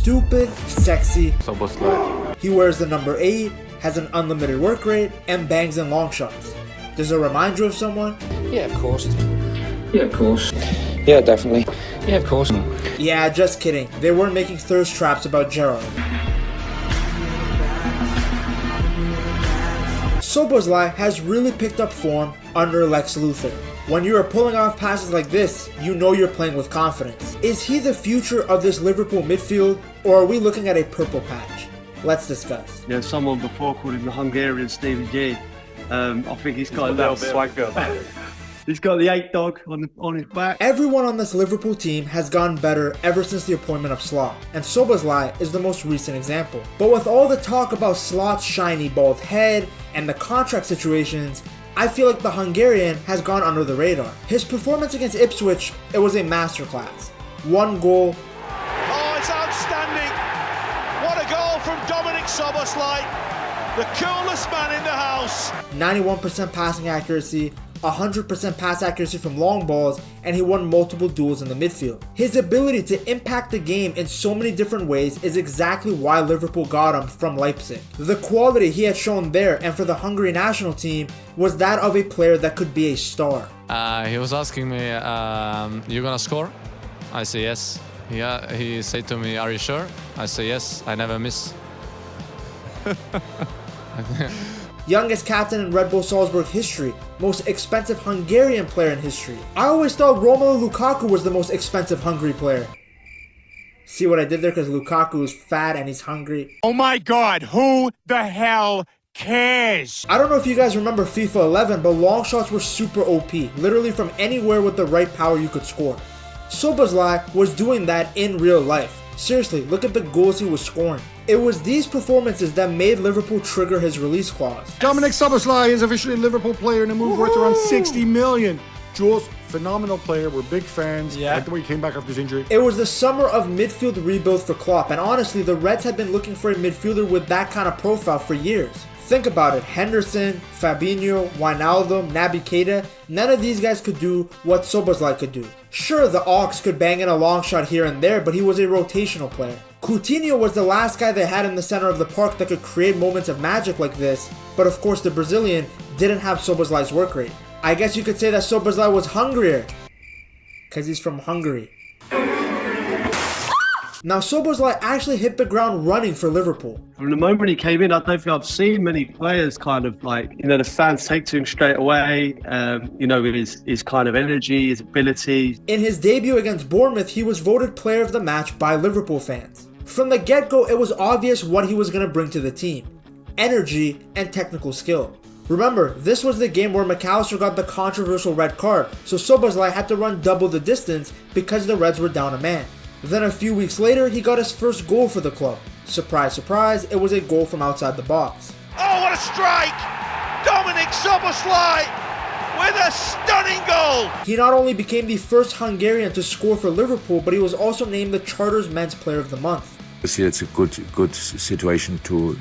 stupid, sexy. Szoboszlai. He wears the number 8, has an unlimited work rate, and bangs in long shots. Does it remind you of someone? Yeah, of course. Yeah, of course. Yeah, definitely. Yeah, of course. Yeah, just kidding. They weren't making thirst traps about Gerrard. Szoboszlai has really picked up form under Lex Luthor. When you are pulling off passes like this, you know you're playing with confidence. Is he the future of this Liverpool midfield, or are we looking at a purple patch? Let's discuss. Yeah, someone before called him the Hungarian Stevie G. I think he's got a little swagger about it. He's got the 8 dog on his back. Everyone on this Liverpool team has gotten better ever since the appointment of Slot, and Szoboszlai is the most recent example. But with all the talk about Slot's shiny bald head and the contract situations, I feel like the Hungarian has gone under the radar. His performance against Ipswich, it was a masterclass. 1 goal. Oh, it's outstanding. What a goal from Dominik Szoboszlai, the coolest man in the house. 91% passing accuracy, 100% pass accuracy from long balls, and he won multiple duels in the midfield. His ability to impact the game in so many different ways is exactly why Liverpool got him from Leipzig. The quality he had shown there and for the Hungary national team was that of a player that could be a star. He was asking me, you gonna score? I say yes. He said to me, are you sure? I say yes, I never miss. Youngest captain in Red Bull Salzburg history, most expensive Hungarian player in history. I always thought Romelu Lukaku was the most expensive Hungary player. See what I did there? Because Lukaku is fat and he's hungry. Oh my God, who the hell cares? I don't know if you guys remember FIFA 11, but long shots were super OP. Literally from anywhere with the right power you could score. Szoboszlai was doing that in real life. Seriously, look at the goals he was scoring. It was these performances that made Liverpool trigger his release clause. Dominik Szoboszlai is officially a Liverpool player in a move worth around 60 million. Jules, phenomenal player. We're big fans. I like the way he came back after his injury. It was the summer of midfield rebuild for Klopp, and honestly, the Reds had been looking for a midfielder with that kind of profile for years. Think about it, Henderson, Fabinho, Wijnaldum, Naby Keita, none of these guys could do what Szoboszlai could do. Sure, the Ox could bang in a long shot here and there, but he was a rotational player. Coutinho was the last guy they had in the center of the park that could create moments of magic like this, but of course the Brazilian didn't have Szoboszlai's work rate. I guess you could say that Szoboszlai was hungrier, because he's from Hungary. Now Szoboszlai actually hit the ground running for Liverpool. From the moment he came in, I don't think I've seen many players kind of like, the fans take to him straight away, with his kind of energy, his ability. In his debut against Bournemouth, he was voted player of the match by Liverpool fans. From the get-go, it was obvious what he was going to bring to the team. Energy and technical skill. Remember, this was the game where McAllister got the controversial red card, so Szoboszlai had to run double the distance because the Reds were down a man. Then a few weeks later, he got his first goal for the club. Surprise, surprise, it was a goal from outside the box. Oh, what a strike! Dominik Szoboszlai with a stunning goal! He not only became the first Hungarian to score for Liverpool, but he was also named the Charter's Men's Player of the Month. It's a good situation to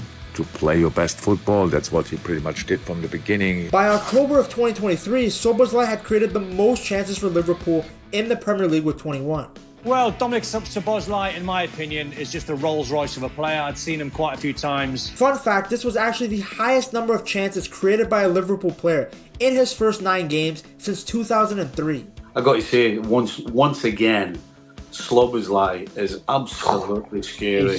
play your best football. That's what he pretty much did from the beginning. By October of 2023, Szoboszlai had created the most chances for Liverpool in the Premier League with 21. Well, Dominik Szoboszlai, in my opinion, is just a Rolls Royce of a player. I'd seen him quite a few times. Fun fact, this was actually the highest number of chances created by a Liverpool player in his first 9 games since 2003. I got to say, once again, Szoboszlai is absolutely scary.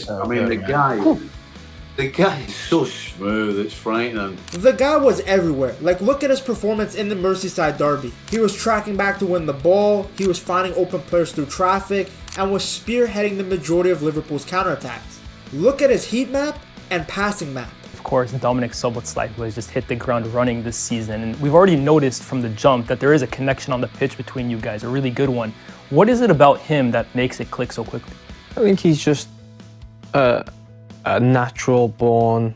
The guy is so smooth, it's frightening. The guy was everywhere. Like, look at his performance in the Merseyside derby. He was tracking back to win the ball, he was finding open players through traffic, and was spearheading the majority of Liverpool's counterattacks. Look at his heat map and passing map. Of course, Dominik Szoboszlai was just hit the ground running this season, and we've already noticed from the jump that there is a connection on the pitch between you guys, a really good one. What is it about him that makes it click so quickly? I think he's just a natural-born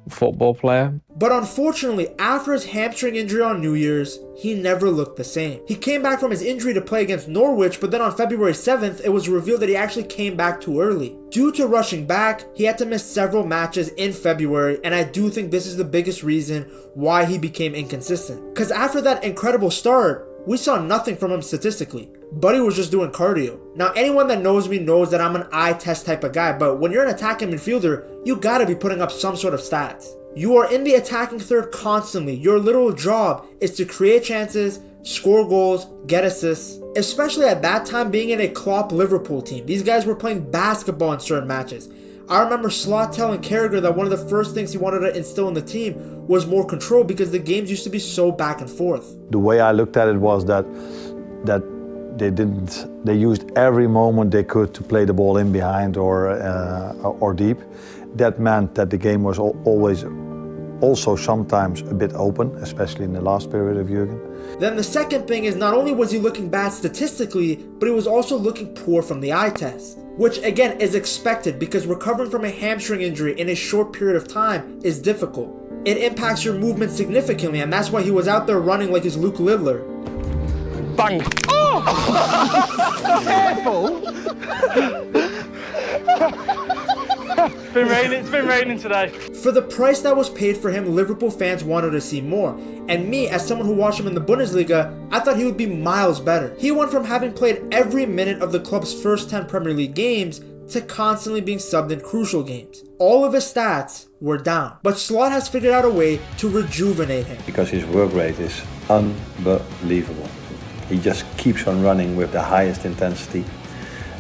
football player. But unfortunately, after his hamstring injury on New Year's, he never looked the same. He came back from his injury to play against Norwich, but then on February 7th, it was revealed that he actually came back too early. Due to rushing back, he had to miss several matches in February, and I do think this is the biggest reason why he became inconsistent. Because after that incredible start, we saw nothing from him statistically. Buddy was just doing cardio. Now, anyone that knows me knows that I'm an eye test type of guy, but when you're an attacking midfielder, you gotta be putting up some sort of stats. You are in the attacking third constantly. Your literal job is to create chances, score goals, get assists, especially at that time being in a Klopp Liverpool team. These guys were playing basketball in certain matches. I remember Slot telling Carragher that one of the first things he wanted to instill in the team was more control because the games used to be so back and forth. The way I looked at it was that they used every moment they could to play the ball in behind or deep. That meant that the game was always also sometimes a bit open, especially in the last period of Jurgen. Then the second thing is not only was he looking bad statistically, but he was also looking poor from the eye test. Which again is expected because recovering from a hamstring injury in a short period of time is difficult. It impacts your movement significantly, and that's why he was out there running like his Luke Littler. Bang! Oh! Careful! It's been raining today. For the price that was paid for him, Liverpool fans wanted to see more. And me, as someone who watched him in the Bundesliga, I thought he would be miles better. He went from having played every minute of the club's first 10 Premier League games to constantly being subbed in crucial games. All of his stats were down. But Slot has figured out a way to rejuvenate him. Because his work rate is unbelievable. He just keeps on running with the highest intensity.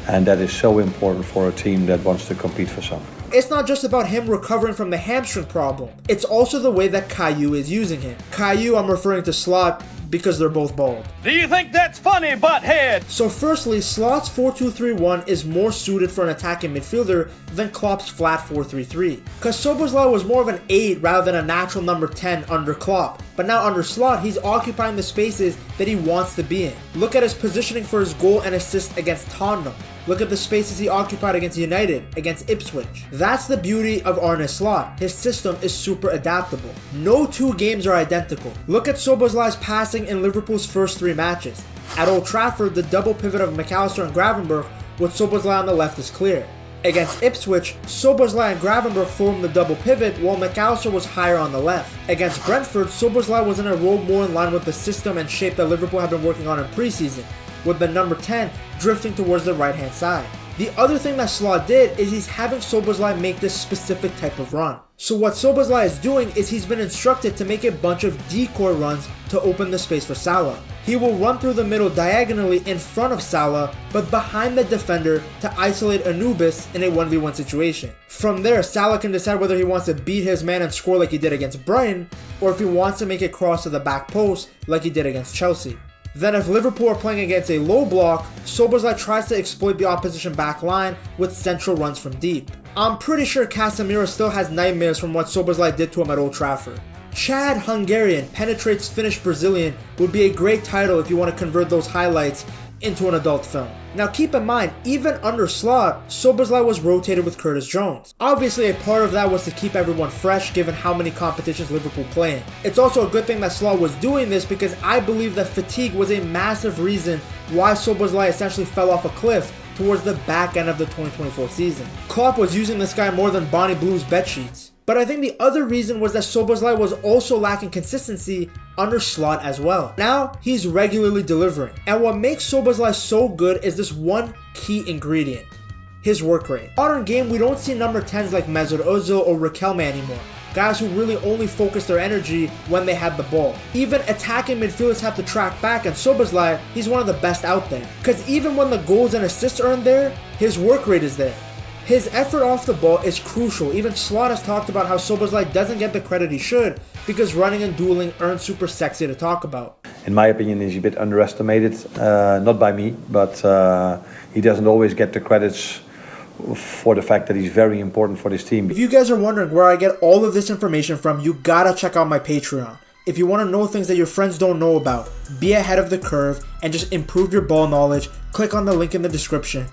And that is so important for a team that wants to compete for something. It's not just about him recovering from the hamstring problem. It's also the way that Caillou is using him. Caillou, I'm referring to Slot because they're both bald. Do you think that's funny, butthead? So firstly, Slot's 4-2-3-1 is more suited for an attacking midfielder than Klopp's flat 4-3-3. Because Szoboszlai was more of an 8 rather than a natural number 10 under Klopp. But now under Slot, he's occupying the spaces that he wants to be in. Look at his positioning for his goal and assist against Tottenham. Look at the spaces he occupied against United, against Ipswich. That's the beauty of Arne Slot. His system is super adaptable. No two games are identical. Look at Szoboszlai's passing in Liverpool's first 3 matches. At Old Trafford, the double pivot of McAllister and Gravenberch with Szoboszlai on the left is clear. Against Ipswich, Szoboszlai and Gravenberch formed the double pivot while McAllister was higher on the left. Against Brentford, Szoboszlai was in a role more in line with the system and shape that Liverpool had been working on in preseason, with the number 10 drifting towards the right hand side. The other thing that Slot did is he's having Szoboszlai make this specific type of run. So what Szoboszlai is doing is he's been instructed to make a bunch of decoy runs to open the space for Salah. He will run through the middle diagonally in front of Salah, but behind the defender to isolate Anubis in a 1v1 situation. From there, Salah can decide whether he wants to beat his man and score like he did against Brighton, or if he wants to make a cross to the back post like he did against Chelsea. Then if Liverpool are playing against a low block, Szoboszlai tries to exploit the opposition back line with central runs from deep. I'm pretty sure Casemiro still has nightmares from what Szoboszlai did to him at Old Trafford. Chad Hungarian penetrates Finnish Brazilian would be a great title if you want to convert those highlights into an adult film. Now keep in mind, even under Slot, Szoboszlai was rotated with Curtis Jones. Obviously a part of that was to keep everyone fresh given how many competitions Liverpool play in. It's also a good thing that Slot was doing this because I believe that fatigue was a massive reason why Szoboszlai essentially fell off a cliff towards the back end of the 2024 season. Klopp was using this guy more than Bonnie Blue's bedsheets. But I think the other reason was that Szoboszlai was also lacking consistency under Slot as well. Now, he's regularly delivering. And what makes Szoboszlai so good is this one key ingredient: his work rate. In the modern game, we don't see number 10s like Mesut Ozil or Riquelme anymore. Guys who really only focus their energy when they have the ball. Even attacking midfielders have to track back, and Szoboszlai, he's one of the best out there. Because even when the goals and assists aren't there, his work rate is there. His effort off the ball is crucial. Even Slot has talked about how Szoboszlai doesn't get the credit he should because running and dueling aren't super sexy to talk about. In my opinion, he's a bit underestimated, not by me, but he doesn't always get the credits for the fact that he's very important for this team. If you guys are wondering where I get all of this information from, you gotta check out my Patreon. If you want to know things that your friends don't know about, be ahead of the curve, and just improve your ball knowledge, click on the link in the description.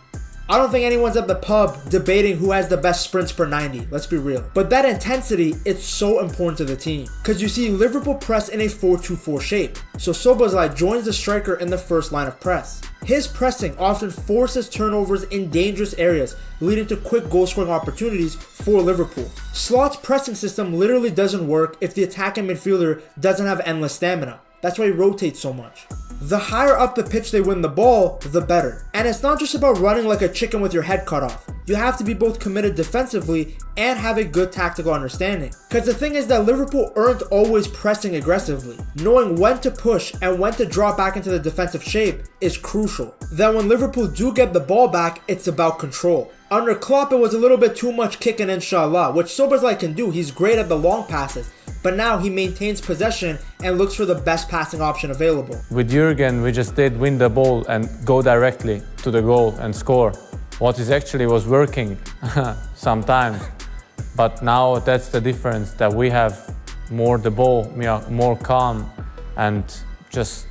I don't think anyone's at the pub debating who has the best sprints per 90, let's be real. But that intensity, it's so important to the team. Because you see Liverpool press in a 4-2-4 shape. So Szoboszlai joins the striker in the first line of press. His pressing often forces turnovers in dangerous areas, leading to quick goal-scoring opportunities for Liverpool. Slot's pressing system literally doesn't work if the attacking midfielder doesn't have endless stamina. That's why he rotates so much. the higher up the pitch they win the ball, the better. And it's not just about running like a chicken with your head cut off. You have to be both committed defensively and have a good tactical understanding. Because the thing is that Liverpool aren't always pressing aggressively. Knowing when to push and when to drop back into the defensive shape is crucial. Then when Liverpool do get the ball back, it's about control. Under Klopp, it was a little bit too much kicking inshallah, which Szoboszlai can do. He's great at the long passes, but now he maintains possession and looks for the best passing option available. With Jurgen, we just did win the ball and go directly to the goal and score. What is actually was working sometimes, but now that's the difference, that we have more the ball, we are more calm and just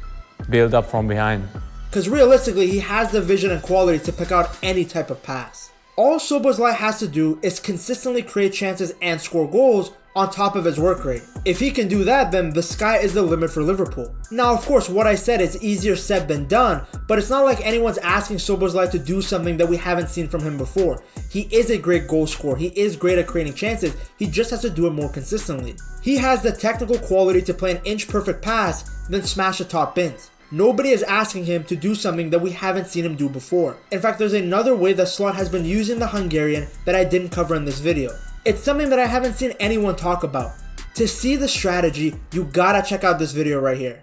build up from behind. Because realistically, he has the vision and quality to pick out any type of pass. All Szoboszlai has to do is consistently create chances and score goals on top of his work rate. If he can do that, then the sky is the limit for Liverpool. Now, of course, what I said is easier said than done, but it's not like anyone's asking Szoboszlai to do something that we haven't seen from him before. He is a great goal scorer. He is great at creating chances. He just has to do it more consistently. He has the technical quality to play an inch-perfect pass, then smash the top bins. Nobody is asking him to do something that we haven't seen him do before. In fact, there's another way that Slot has been using the Hungarian that I didn't cover in this video. It's something that I haven't seen anyone talk about. To see the strategy, you gotta check out this video right here.